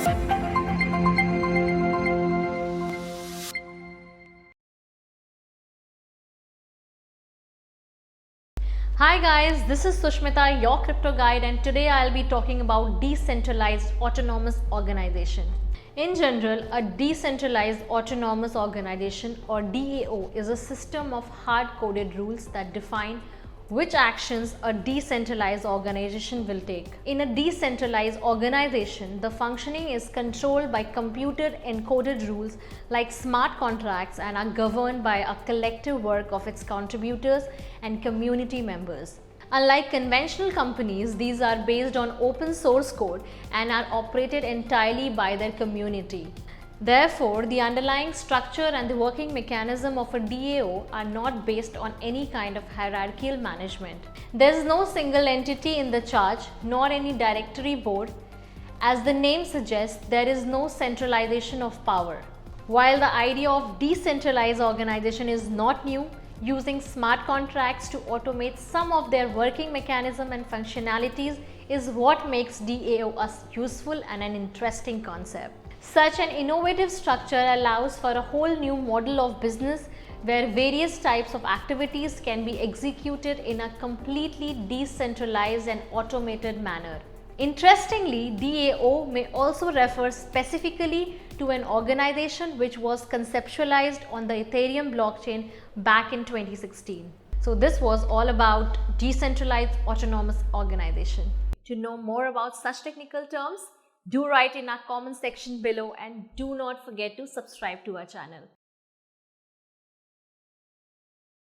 Hi guys, this is Sushmita, your crypto guide, and today I'll be talking about decentralized autonomous organization. In general, a decentralized autonomous organization or DAO is a system of hard-coded rules that define which actions a decentralized organization will take. In a decentralized organization, the functioning is controlled by computer encoded rules like smart contracts and are governed by a collective work of its contributors and community members. Unlike conventional companies, these are based on open source code and are operated entirely by their community. Therefore, the underlying structure and the working mechanism of a DAO are not based on any kind of hierarchical management. There is no single entity in the charge nor any directory board. As the name suggests, there is no centralization of power. While the idea of decentralized organization is not new, using smart contracts to automate some of their working mechanism and functionalities is what makes DAO a useful and an interesting concept. Such an innovative structure allows for a whole new model of business where various types of activities can be executed in a completely decentralized and automated manner. Interestingly, DAO may also refer specifically to an organization which was conceptualized on the Ethereum blockchain back in 2016. So this was all about decentralized autonomous organization. To know more about such technical terms, do write in our comment section below and do not forget to subscribe to our channel.